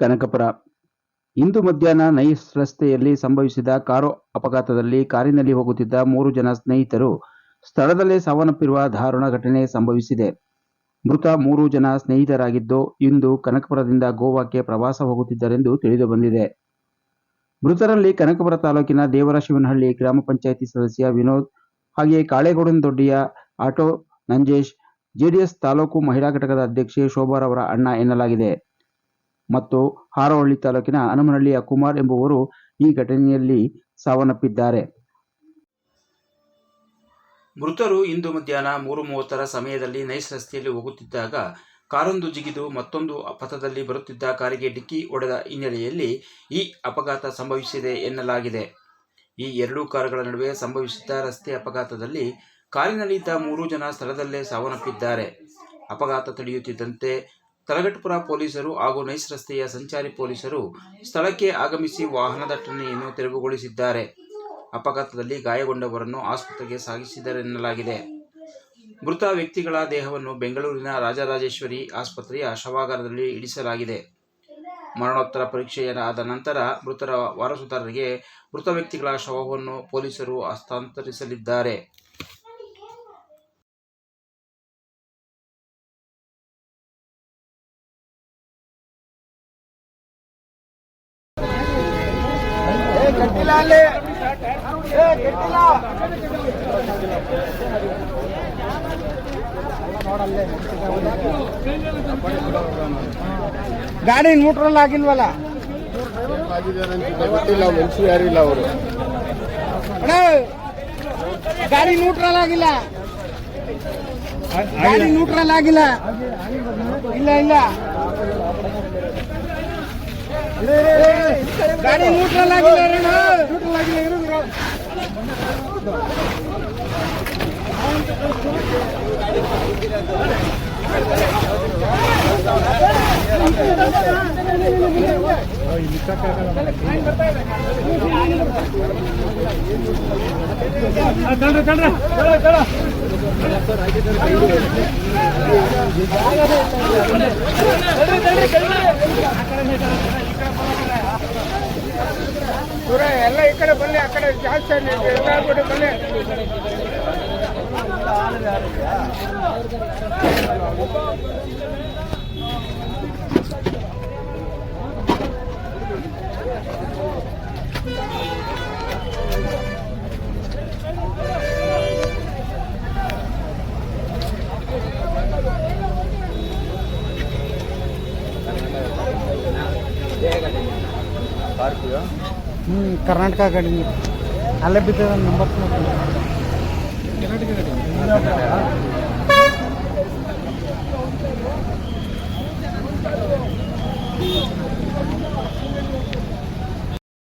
ಕನಕಪುರ. ಇಂದು ಮಧ್ಯಾಹ್ನ ನೈಸ್ ರಸ್ತೆಯಲ್ಲಿ ಸಂಭವಿಸಿದ ಕಾರು ಅಪಘಾತದಲ್ಲಿ ಕಾರಿನಲ್ಲಿ ಹೋಗುತ್ತಿದ್ದ 3 ಜನ ಸ್ನೇಹಿತರು ಸ್ಥಳದಲ್ಲೇ ಸಾವನ್ನಪ್ಪಿರುವ ದಾರುಣ ಘಟನೆ ಸಂಭವಿಸಿದೆ. ಮೃತ 3 ಜನ ಸ್ನೇಹಿತರಾಗಿದ್ದು, ಇಂದು ಕನಕಪುರದಿಂದ ಗೋವಾಕ್ಕೆ ಪ್ರವಾಸ ಹೋಗುತ್ತಿದ್ದರೆಂದು ತಿಳಿದುಬಂದಿದೆ. ಮೃತರಲ್ಲಿ ಕನಕಪುರ ತಾಲೂಕಿನ ದೇವರಶಿವನಹಳ್ಳಿ ಗ್ರಾಮ ಪಂಚಾಯಿತಿ ಸದಸ್ಯ ವಿನೋದ್, ಹಾಗೆಯೇ ಕಾಳೇಗೌಡನದೊಡ್ಡಿಯ ಆಟೋ ನಂಜೇಶ್, ಜೆಡಿಎಸ್ ತಾಲೂಕು ಮಹಿಳಾ ಘಟಕದ ಅಧ್ಯಕ್ಷೆ ಶೋಭಾರವರ ಅಣ್ಣ ಎನ್ನಲಾಗಿದೆ. ಮತ್ತು ಹಾರೋಹಳ್ಳಿ ತಾಲೂಕಿನ ಹನುಮನಹಳ್ಳಿಯ ಕುಮಾರ್ ಎಂಬುವರು ಈ ಘಟನೆಯಲ್ಲಿ ಸಾವನ್ನಪ್ಪಿದ್ದಾರೆ. ಮೃತರು ಇಂದು ಮಧ್ಯಾಹ್ನ 3:30 ಸಮಯದಲ್ಲಿ ನೈಸ್ ರಸ್ತೆಯಲ್ಲಿ ಹೋಗುತ್ತಿದ್ದಾಗ ಕಾರೊಂದು ಜಿಗಿದು ಮತ್ತೊಂದು ಪಥದಲ್ಲಿ ಬರುತ್ತಿದ್ದ ಕಾರಿಗೆ ಡಿಕ್ಕಿ ಹೊಡೆದ ಹಿನ್ನೆಲೆಯಲ್ಲಿ ಈ ಅಪಘಾತ ಸಂಭವಿಸಿದೆ ಎನ್ನಲಾಗಿದೆ. ಈ ಎರಡೂ ಕಾರುಗಳ ನಡುವೆ ಸಂಭವಿಸಿದ ರಸ್ತೆ ಅಪಘಾತದಲ್ಲಿ ಕಾರಿನಲ್ಲಿದ್ದ 3 ಜನ ಸ್ಥಳದಲ್ಲೇ ಸಾವನ್ನಪ್ಪಿದ್ದಾರೆ. ಅಪಘಾತ ತಡೆಯುತ್ತಿದ್ದಂತೆ ತಲಘಟ್ಟಪುರ ಪೊಲೀಸರು ಹಾಗೂ ನೈಸ್ ರಸ್ತೆಯ ಸಂಚಾರಿ ಪೊಲೀಸರು ಸ್ಥಳಕ್ಕೆ ಆಗಮಿಸಿ ವಾಹನ ದಟ್ಟಣೆಯನ್ನು ತೆರವುಗೊಳಿಸಿದ್ದಾರೆ. ಅಪಘಾತದಲ್ಲಿ ಗಾಯಗೊಂಡವರನ್ನು ಆಸ್ಪತ್ರೆಗೆ ಸಾಗಿಸಿದರೆನ್ನಲಾಗಿದೆ. ಮೃತ ವ್ಯಕ್ತಿಗಳ ದೇಹವನ್ನು ಬೆಂಗಳೂರಿನ ರಾಜರಾಜೇಶ್ವರಿ ಆಸ್ಪತ್ರೆಯ ಶವಾಗಾರದಲ್ಲಿ ಇಡಿಸಲಾಗಿದೆ. ಮರಣೋತ್ತರ ಪರೀಕ್ಷೆಯಾದ ನಂತರ ಮೃತರ ವಾರಸುದಾರರಿಗೆ ಮೃತ ವ್ಯಕ್ತಿಗಳ ಶವವನ್ನು ಪೊಲೀಸರು ಹಸ್ತಾಂತರಿಸಲಿದ್ದಾರೆ. ಗಾಡಿ ನ್ಯೂಟ್ರಲ್ ಆಗಿಲ್ವಲ್ಲ, ಮನುಷ್ಯ ಯಾರಿಲ್ಲ ಅವರು. ಗಾಡಿ ನ್ಯೂಟ್ರಲ್ ಆಗಿಲ್ಲ, ಗಾಡಿ ನ್ಯೂಟ್ರಲ್ ಆಗಿಲ್ಲ, ಇಲ್ಲ ಇಲ್ಲ ಗಾಡಿ ನ್ಯೂಟ್ರಲ್ ಆಗಿಲ್ಲ, ನ್ಯೂಟ್ರಲ್ ಆಗಿಲ್ಲ. ಎಲ್ಲ ಈ ಕಡೆ ಬನ್ನಿ, ಆ ಕಡೆ ಜಾಸ್ತಿ ಎಲ್ಲ ಬನ್ನಿ. ಕರ್ನಾಟಕ ಗಾಡಿ ಅಲ್ಲೇ ಬಿದ್ದ ನಂಬರ್